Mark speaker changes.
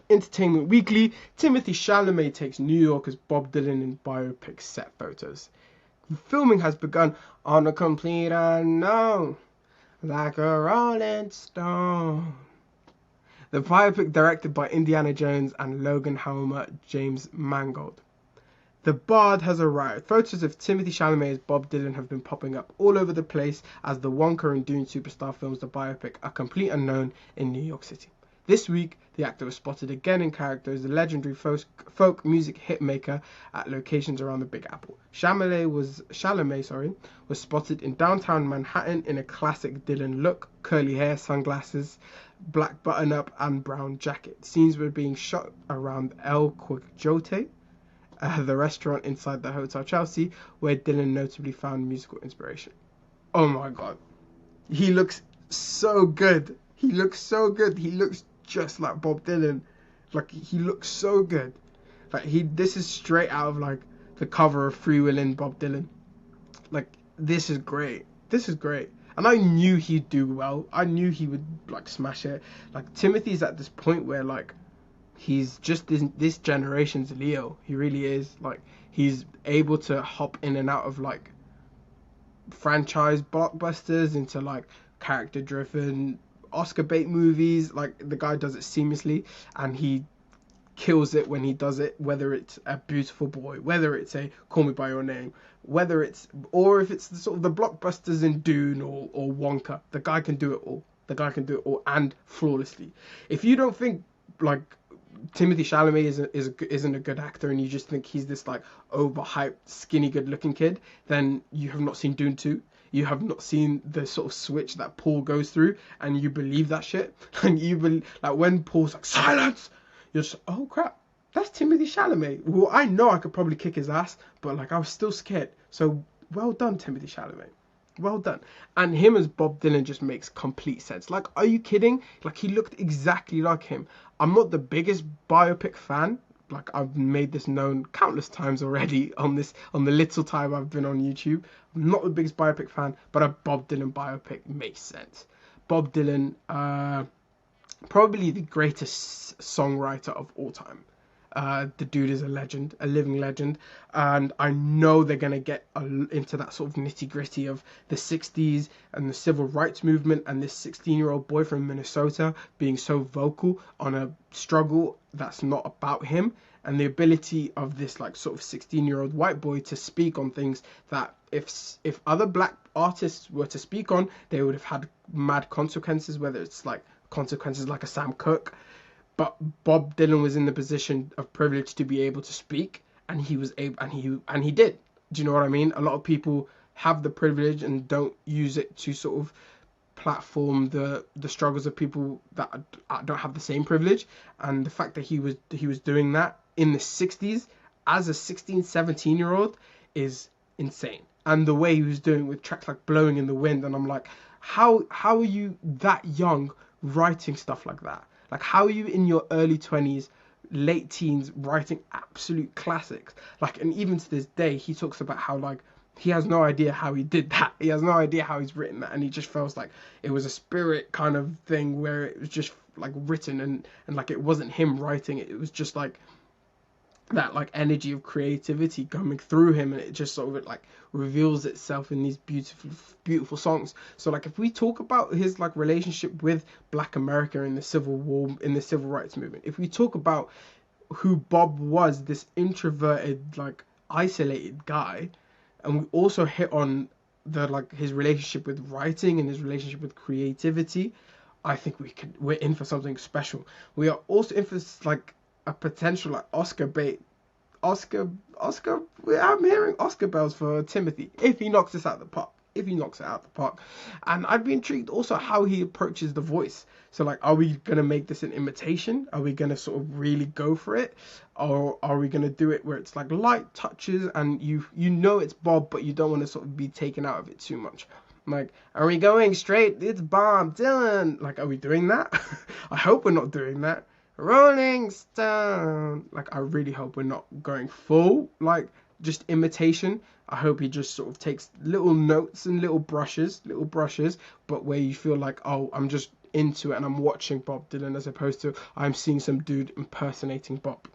Speaker 1: Entertainment Weekly, Timothée Chalamet takes New York as Bob Dylan in biopic set photos. Filming has begun on a complete unknown, like a rolling stone. The biopic, directed by Indiana Jones and Logan Helmer, James Mangold. The Bard has arrived. Photos of Timothée Chalamet as Bob Dylan have been popping up all over the place as the Wonka and Dune superstar films the biopic A Complete Unknown in New York City. This week, the actor was spotted again in character as the legendary folk music hitmaker at locations around the Big Apple. Chalamet was spotted in downtown Manhattan in a classic Dylan look, curly hair, sunglasses, black button-up and brown jacket. Scenes were being shot around El Quijote, the restaurant inside the Hotel Chelsea, where Dylan notably found musical inspiration. Oh my god. He looks so good. He looks so good. He looks just like Bob Dylan. Like, he looks so good. Like, this is straight out of, like, the cover of Free Willin' Bob Dylan. Like, this is great. This is great. And I knew he'd do well. I knew he would, like, smash it. Like, Timothy's at this point where, like, he's just this generation's Leo. He really is. Like, he's able to hop in and out of, like, franchise blockbusters into, like, character-driven Oscar bait movies. Like, the guy does it seamlessly, and he kills it when he does it, whether it's A Beautiful Boy, whether it's a Call Me By Your Name, or if it's the sort of the blockbusters in Dune or Wonka. The guy can do it all. The guy can do it all, and flawlessly. If you don't think, like, Timothée Chalamet isn't a good actor, and you just think he's this, like, overhyped, skinny, good-looking kid, then you have not seen Dune 2. You have not seen the sort of switch that Paul goes through, and you believe that shit. And you believe, like, when Paul's like, silence, you're just, oh crap, that's Timothée Chalamet. Well, I know I could probably kick his ass, but, like, I was still scared. So well done, Timothée Chalamet. Well done. And him as Bob Dylan just makes complete sense. Like, are you kidding? Like, he looked exactly like him. I'm not the biggest biopic fan. Like, I've made this known countless times already on the little time I've been on YouTube. I'm not the biggest biopic fan, but a Bob Dylan biopic makes sense. Bob Dylan, probably the greatest songwriter of all time. The dude is a legend, a living legend, and I know they're going to get into that sort of nitty-gritty of the 60s and the civil rights movement, and this 16-year-old boy from Minnesota being so vocal on a struggle that's not about him, and the ability of this, like, sort of 16-year-old white boy to speak on things that if other black artists were to speak on, they would have had mad consequences, whether it's like consequences like a Sam Cooke. But Bob Dylan was in the position of privilege to be able to speak, and he was able, and he did. Do you know what I mean? A lot of people have the privilege and don't use it to sort of platform the struggles of people that don't have the same privilege. And the fact that he was doing that in the 60s as a 16, 17-year-old is insane. And the way he was doing with tracks like Blowing in the Wind, and I'm like, how are you that young writing stuff like that? Like, how are you in your early 20s, late teens, writing absolute classics? Like, and even to this day, he talks about how, like, he has no idea how he did that. He has no idea how he's written that. And he just feels like it was a spirit kind of thing where it was just, like, written and like, it wasn't him writing it. It was just, like, that, like, energy of creativity coming through him, and it just sort of, like, reveals itself in these beautiful songs. So, like, if we talk about his, like, relationship with Black America in the Civil War, in the Civil Rights Movement, if we talk about who Bob was, this introverted, like, isolated guy, and we also hit on the, like, his relationship with writing and his relationship with creativity, I think we're in for something special. We are also in for, like, a potential, like, Oscar bait. Oscar, I'm hearing Oscar bells for Timothée if he knocks this out the park. And I'd be intrigued also how he approaches the voice. So, like, are we gonna make this an imitation? Are we gonna sort of really go for it, or are we gonna do it where it's like light touches and you know it's Bob, but you don't want to sort of be taken out of it too much? Like, are we going straight? It's Bob Dylan. Like, are we doing that? I hope we're not doing that. Rolling Stone. Like, I really hope we're not going full, like, just imitation. I hope he just sort of takes little notes and little brushes, but where you feel like, oh, I'm just into it and I'm watching Bob Dylan as opposed to I'm seeing some dude impersonating Bob.